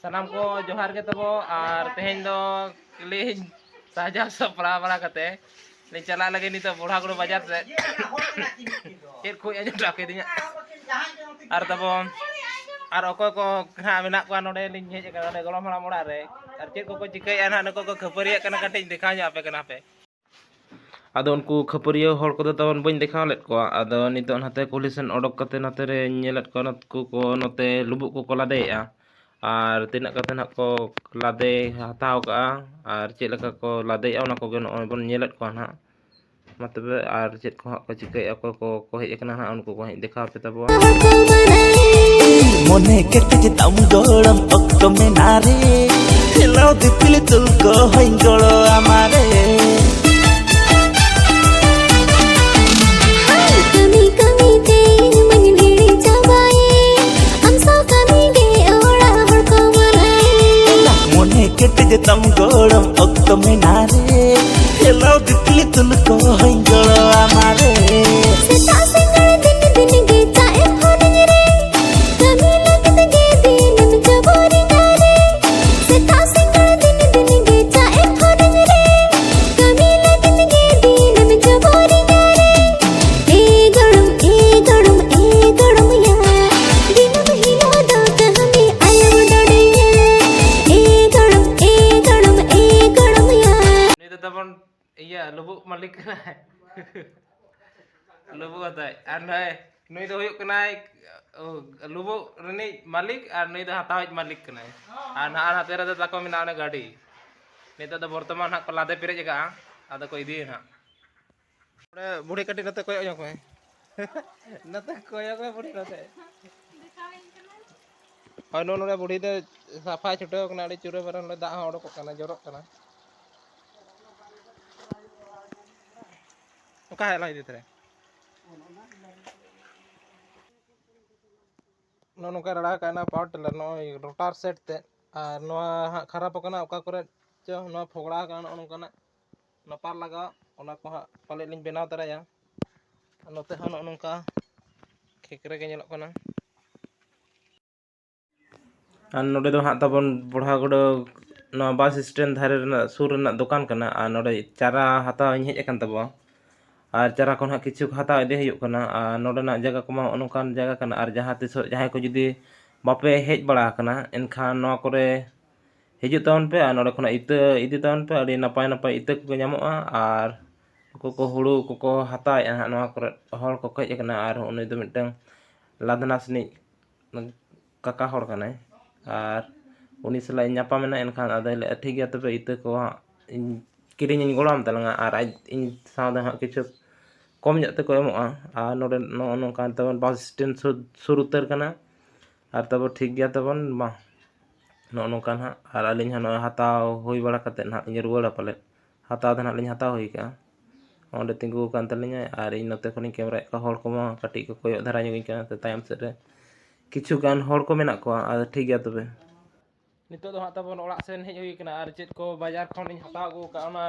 Sanam ko johar ke tabo ar tehen do lin saja sapra bala kate lin chala lagi nito budha guru bazar se ket ko anya dak dinya ar tabo ar okoy ko ha menak ko node lin hej ka node golom halam ora re ar chet ko chikai an han ko khapariya kana kate dekha nya ape kana pe ado unku khapariya hor ko tabon bañ dekha let ko ado nito nate kolisen odok kate nate re nyelet ko natku ko note lubuk ko ladeya R তিনাক kate nak ko lade hataw ka ar chet leka ko lade ona ko gen bon nyelet ko na matbe ar chet ko ko chikai ko hej kana na unku ko hej dekha pe tabo mone kete je tam golam okto menare hello dipil tul ko hoin golo amare kete je tam golam okto menare hello dipil tul ko hoin golo amare seta singal din din ge chae phone re kami lagat ge din jabori nare seta singal din din ge chae phone re kami lagat ge din jabori nare e gadum ya dinam hilo da kahani ayam dadiya e gadum ya ni tabon iya lubuk malik kana lubuk ata ar nui do huyuk kana lubuk reni malik ar nui do hataw malik kana ar na hatera da tako mina na gadi nito do bortoman hak lade pire jaga ada ko idi na ore budi kati nate koyo nyok me nate koyo ko budi nate hoy no nore budi de safa chute kana adi chure baran le da odok kana jorok kana oka hela idi tere no nongka rada kana power tiller no rotar set te ar no kharap kana oka kore cho no fogla kana nongkana napar laga ona ko pale lin benaw taraya note hono nongka khekre ge nyelok kana R নডে do hak tabon budha godo no bus stand dhare rena sur rena dokan kana ar node chara hataw ᱤᱧ hej akan tabo R chara kon hak kichu hataw ide huyuk kana ar node na jaga ko ma onongkan jaga kana ar jaha tis jahay ko judi bape hej bala kana enkhan no kore hijuk tahun pe ar node khona ita idi tahun pe adi napai napai ita ko nyamoa ar ko huru ko hataw ya no kore hor ko hej kana ar uni do mitang ladna sni kaka hor kana আর উনি সালা nyapa mena enkhan ada le thik gaya tobe ita ko kiring in golam talanga ar in sauda ha kichu kom nyat te ko emoa ar node no nongkan tabon bus stand sur utar kana ar tabo thik gaya tabon ma no nongkan ha ar alin ha no hataw hoi bala kate na in ruwala pale hataw dan alin hataw hoi ka onde tinggu kan talinya ar in note khoni camera ka hor ko ma kati ko koyo dhara nyogin kana te tayam set re kichu gan hor ko menak ko ar thik gaya tobe nito do hak tabon orak sen hej hui kana ar chet ko bazar khon in hataw go ka ona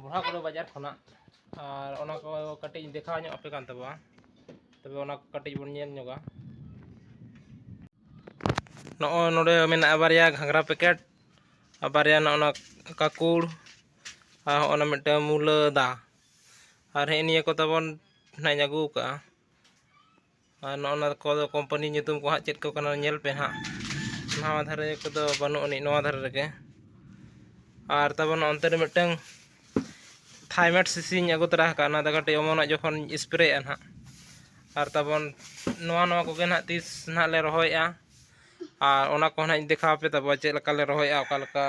budha ko bazar khona ar ona ko kati dekha nyok ape kan tabo tobe ona kati bon nyel nyoga no node mena barya ghangra packet barya no ona kakur ar ona mete mula da ar he niya ko tabon na nyagu ka ar no ona ko company nyutum ko hak chet ko kana nyel pe ha nawa dhare ko do banu ani nawa dhare rege ar tabon onte re mitang thymet sisi agu tara ka na da kate omona jokhon spray an ha ar tabon nawa ko gen ha tis na le rohoy a ar ona ko na dekha pe tabo che leka le rohoy a oka leka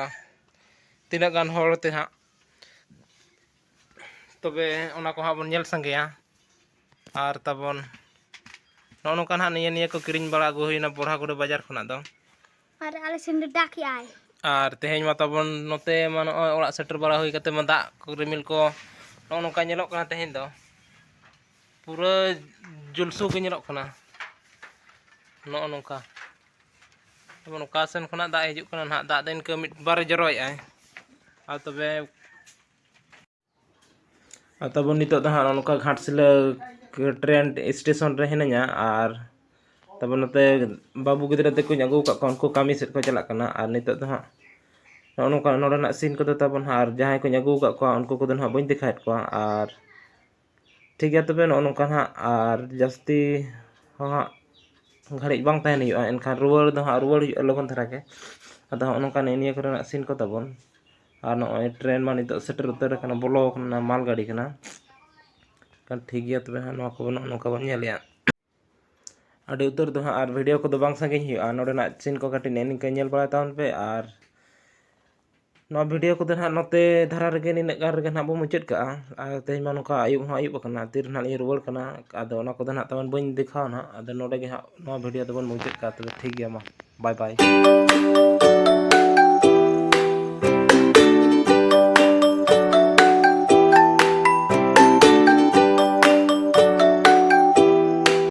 tina gan hor te ha tobe ona ko ha bon nyel sangeya ar tabon no nongkan ha niya ko kiring bala agu huina budha gode bazar khona do আর আলে সেন্ডে ডাকি আয় আর তেহেñ ma tabon note ma no orak setter bala hui kate ma dak ko rimil ko no nongka nyelok kana teheñ do pura julsu ge nyelok kana no nongka tabon oka sen khona dak hijuk kana na dak den ke mid bar joroy ay ar tobe tabon nito da ha nongka ghatsila train station रे हेनया और ᱛᱟᱨᱯᱚᱨ ᱱᱚᱛᱮ ᱵᱟᱹᱵᱩ ᱜᱤᱫᱽᱨᱟᱹ ᱛᱮᱠᱚᱧ ᱟᱹᱜᱩ ᱟᱠᱟᱫ ᱠᱚᱣᱟ, ᱩᱱᱠᱩ ᱠᱟᱹᱢᱤ ᱥᱮᱫ ᱠᱚ ᱪᱟᱞᱟᱜ ᱠᱟᱱᱟ ᱟᱨ ᱱᱤᱛᱚᱜ ᱫᱚ ᱦᱟᱸᱜ ᱱᱚᱜᱼᱚ ᱱᱚᱝᱠᱟ ᱱᱚᱰᱮᱱᱟᱜ ᱥᱤᱱ ᱠᱚᱫᱚ ᱛᱟᱵᱚᱱ ᱦᱟᱸᱜ, ᱟᱨ ᱡᱟᱦᱟᱸᱭ ᱠᱚᱧ ᱟᱹᱜᱩ ᱟᱠᱟᱫ ᱠᱚᱣᱟ ᱩᱱᱠᱩ ᱠᱚᱫᱚ ᱦᱟᱸᱜ ᱵᱟᱹᱧ ᱫᱮᱠᱷᱟᱣᱮᱫ ᱠᱚᱣᱟ᱾ ᱟᱨ ᱴᱷᱤᱠ ᱜᱮᱭᱟ ᱛᱚᱵᱮ ᱱᱚᱜᱼᱚ ᱱᱚᱝᱠᱟ ᱦᱟᱸᱜ, ᱟᱨ ᱡᱟᱹᱥᱛᱤ ᱦᱚᱸ ᱦᱟᱸᱜ ᱜᱷᱟᱹᱲᱤᱡ ᱵᱟᱝ ᱛᱟᱦᱮᱱ ᱦᱩᱭᱩᱜᱼᱟ, ᱮᱱᱠᱷᱟᱱ ᱨᱩᱣᱟᱹᱲ ᱫᱚ ᱦᱟᱸᱜ ᱨᱩᱣᱟᱹᱲ ᱦᱩᱭᱩᱜᱼᱟ ᱞᱚᱜᱚᱱ ᱫᱷᱟᱨᱟ ᱜᱮ᱾ ᱟᱫᱚ ᱦᱚᱸᱜᱼᱚ ᱱᱚᱝᱠᱟ ᱱᱤᱭᱟᱹ ᱠᱚᱨᱮᱱᱟᱜ ᱥᱤᱱ ᱠᱚ ᱛᱟᱵᱚᱱ, ᱟᱨ ᱱᱚᱜᱼᱚᱭ ᱴᱨᱮᱱ ᱢᱟ ᱱᱤᱛᱚᱜ ᱥᱮᱴᱮᱨ ᱩᱛᱟᱹᱨ ᱟᱠᱟᱱᱟ, ᱵᱚᱞᱚ ᱟᱠᱟᱱᱟ, ᱢᱟᱞ ᱜᱟᱹᱰᱤ ᱠᱟᱱᱟ᱾ ᱴᱷᱤᱠ ᱜᱮᱭᱟ ᱛᱚᱵᱮ ᱦᱟᱸᱜ ᱱᱚᱣᱟ ᱠᱚ ᱱᱚᱜᱼᱚ ᱱᱚᱝᱠᱟ ᱵᱚᱱ ᱧᱮᱞᱮᱜᱼᱟ ᱟᱹᱰᱤ ᱩᱛᱟᱹᱨ ᱫᱚ ᱦᱟᱸᱜ, ᱟᱨ ᱵᱷᱤᱰᱤᱭᱳ ᱠᱚᱫᱚ ᱵᱟᱝ ᱥᱟᱺᱜᱤᱧ ᱦᱩᱭᱩᱜᱼᱟ, ᱱᱚᱰᱮᱱᱟᱜ ᱥᱤᱱ ᱠᱚ ᱠᱟᱹᱴᱤᱡ ᱱᱤᱝᱠᱟᱹ ᱧᱮᱞ ᱵᱟᱲᱟᱭ ᱛᱟᱵᱚᱱ ᱯᱮ᱾ ᱟᱨ ᱱᱚᱣᱟ ᱵᱷᱤᱰᱤᱭᱳ ᱠᱚᱫᱚ ᱦᱟᱸᱜ ᱱᱚᱛᱮ ᱫᱷᱟᱨᱟ ᱨᱮᱜᱮ ᱱᱤᱱᱟᱹᱜ ᱜᱟᱱ ᱨᱮᱜᱮ ᱦᱟᱸᱜ ᱵᱚᱱ ᱢᱩᱪᱟᱹᱫ ᱠᱟᱜᱼᱟ᱾ ᱟᱨ ᱛᱮᱦᱮᱧ ᱢᱟ ᱱᱚᱝᱠᱟ ᱟᱹᱭᱩᱵ ᱦᱚᱸ ᱟᱹᱭᱩᱵ ᱟᱠᱟᱱᱟ, ᱛᱤᱨᱮ ᱦᱟᱸᱜ ᱞᱤᱧ ᱨᱩᱣᱟᱹᱲ ᱠᱟᱱᱟ, ᱟᱫᱚ ᱚᱱᱟ ᱠᱚᱫᱚ ᱦᱟᱸᱜ ᱛᱟᱵᱚᱱ ᱵᱟᱹᱧ ᱫᱮᱠᱷᱟᱣᱟ ᱦᱟᱸᱜ᱾ ᱟᱫᱚ ᱱᱚᱰᱮ ᱜᱮ ᱦᱟᱸᱜ ᱱᱚᱣᱟ ᱵᱷᱤᱰᱤᱭᱳ ᱫᱚᱵᱚᱱ ᱢᱩᱪᱟᱹᱫ ᱠᱟᱜᱼᱟ᱾ ᱛᱚᱵᱮ ᱴᱷᱤᱠ ᱜᱮᱭᱟ, ᱢᱟ ᱵᱟᱭ ᱵᱟᱭ᱾